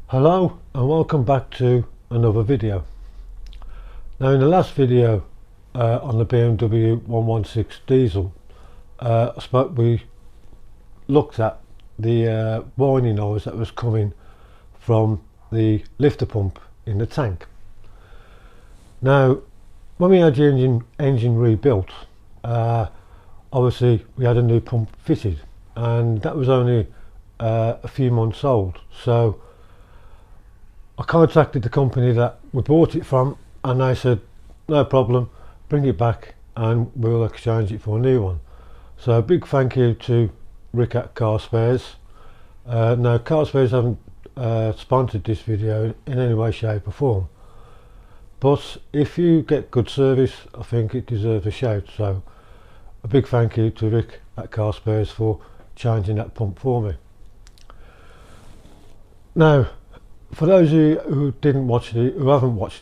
Hello and welcome back to another video. Now in the last video on the BMW 116 diesel we looked at the warning noise that was coming from the lifter pump in the tank. Now when we had the engine rebuilt, obviously we had a new pump fitted, and that was only a few months old, so I contacted the company that we bought it from, and they said no problem, bring it back and we'll exchange it for a new one. So a big thank you to Rick at Car Spares. Now Car Spares haven't sponsored this video in any way, shape or form, but if you get good service I think it deserves a shout, so a big thank you to Rick at Car Spares for changing that pump for me. Now for those of you who haven't watched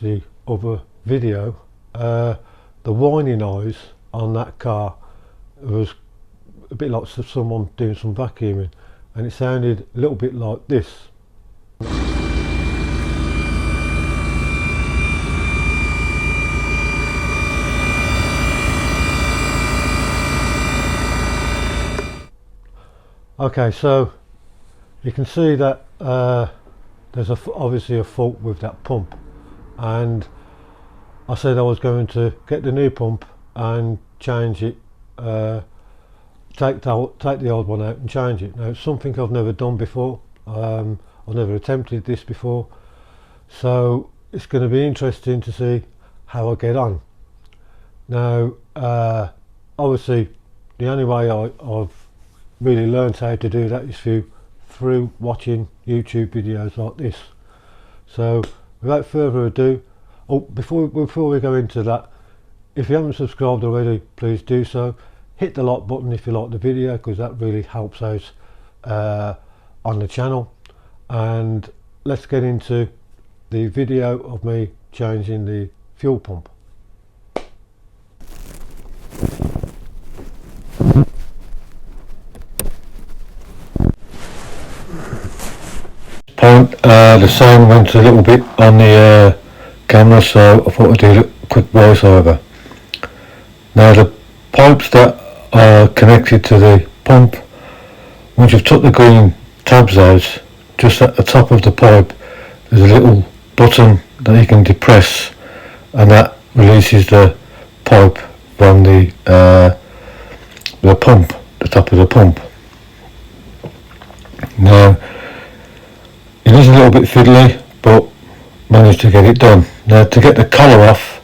the other video, the whining noise on that car was a bit like someone doing some vacuuming, and it sounded a little bit like this. Okay, so you can see that there's obviously a fault with that pump, and I said I was going to get the new pump and change it, take the old one out and change it. Now it's something I've never done before. I've never attempted this before, so it's going to be interesting to see how I get on. Now obviously the only way I've really learned how to do that is through watching YouTube videos like this. So without further ado, before we go into that, if you haven't subscribed already, please do so. Hit the like button if you like the video, because that really helps out on the channel. And let's get into the video of me changing the fuel pump. The sound went a little bit on the camera, so I thought I'd do a quick voice over. Now the pipes that are connected to the pump, once you've took the green tabs out, just at the top of the pipe there's a little button that you can depress, and that releases the pipe from the pump, the top of the pump. Now it is a little bit fiddly, but managed to get it done. Now to get the collar off,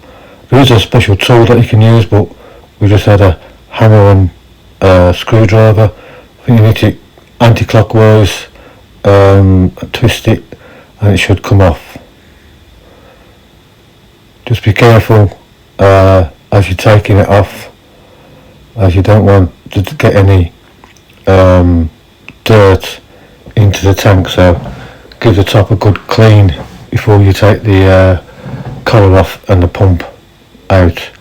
there is a special tool that you can use, but we just had a hammer and screwdriver. I think you need to anti-clockwise, twist it, and it should come off. Just be careful as you're taking it off, as you don't want to get any dirt into the tank, so give the top a good clean before you take the collar off and the pump out.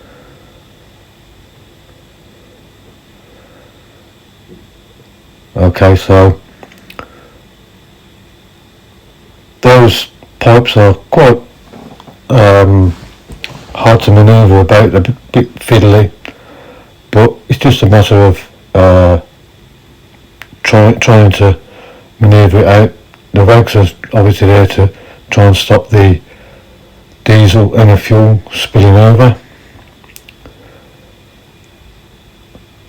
Okay, so those pipes are quite hard to manoeuvre about, a bit fiddly, but it's just a matter of trying to manoeuvre it out. The rags are obviously there to try and stop the diesel and the fuel spilling over.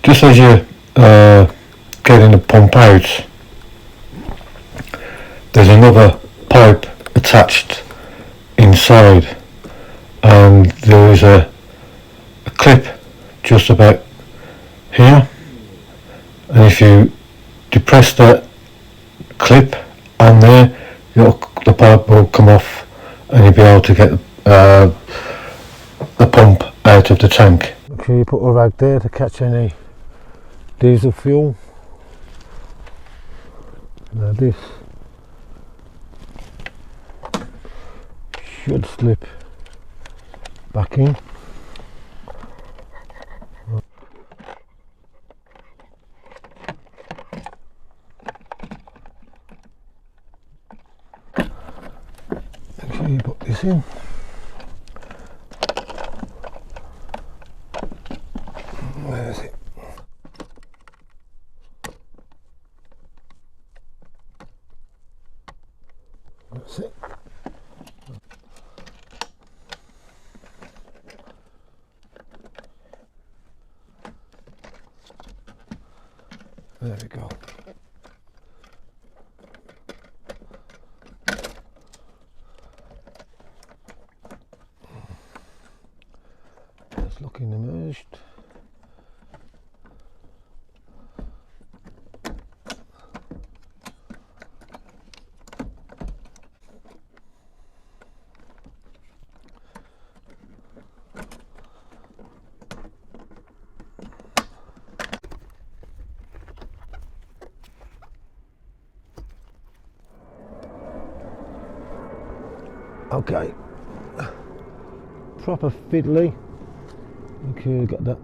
Just as you're getting the pump out, there's another pipe attached inside, and there is a clip just about here, and if you depress that clip on there, the pipe will come off and you'll be able to get the pump out of the tank. Make sure you put a rag there to catch any diesel fuel. Now this should slip back in. you put this in. Where is it? That's it. There we go. Just looking emerged. Okay, proper fiddly. Okay, got that.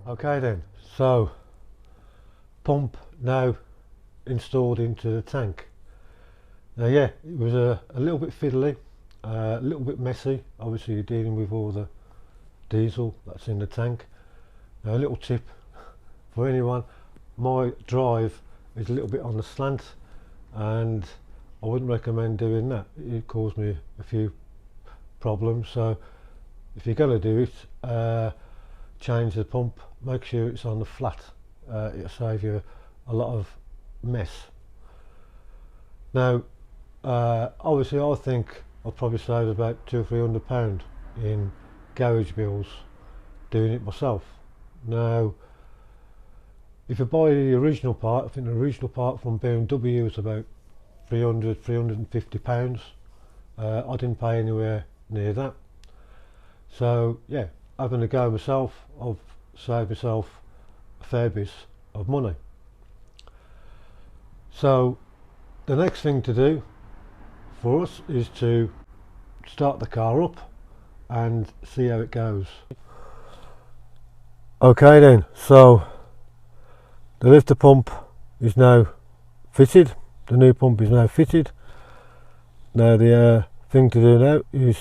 Okay then, so pump now installed into the tank. Now yeah, it was a little bit fiddly, a little bit messy. Obviously you're dealing with all the diesel that's in the tank. Now a little tip for anyone, my drive is a little bit on the slant and I wouldn't recommend doing that. It caused me a few problems, so if you're going to do it, change the pump, make sure it's on the flat. It'll save you a lot of mess. Now obviously I think I'll probably save about £200 or £300 in garage bills doing it myself. Now if you buy the original part, I think the original part from BMW is about £350. I didn't pay anywhere near that. So yeah, having a go myself, I've saved myself a fair bit of money. So the next thing to do for us is to start the car up and see how it goes. Okay then, so the lifter pump is now fitted, the new pump is now fitted. Now the thing to do now is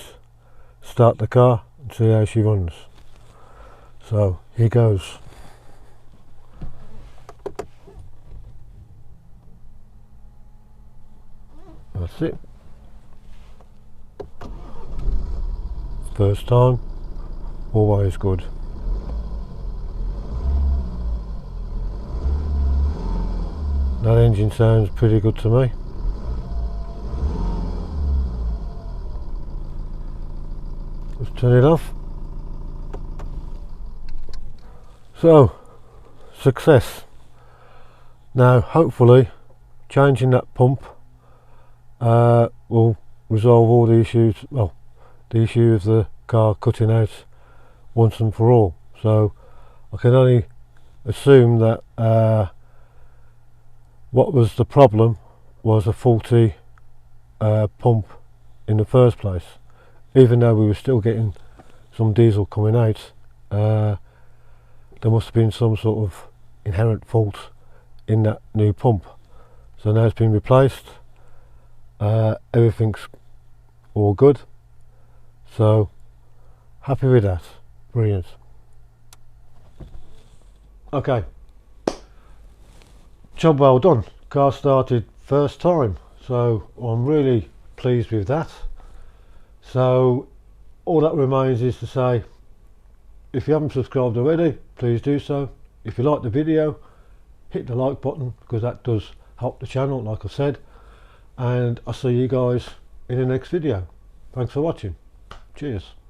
start the car and see how she runs. So here goes. That's it. First time, always good. That engine sounds pretty good to me. Let's turn it off. So, success. Now hopefully changing that pump will resolve all the issues, well, the issue of the car cutting out once and for all. So I can only assume that what was the problem was a faulty pump in the first place. Even though we were still getting some diesel coming out, there must have been some sort of inherent fault in that new pump. So now it's been replaced, everything's all good, so happy with that. Brilliant. Okay, job well done. Car started first time, so I'm really pleased with that. So all that remains is to say, if you haven't subscribed already, please do so. If you like the video, hit the like button, because that does help the channel, like I said, and I'll see you guys in the next video. Thanks for watching. Cheers.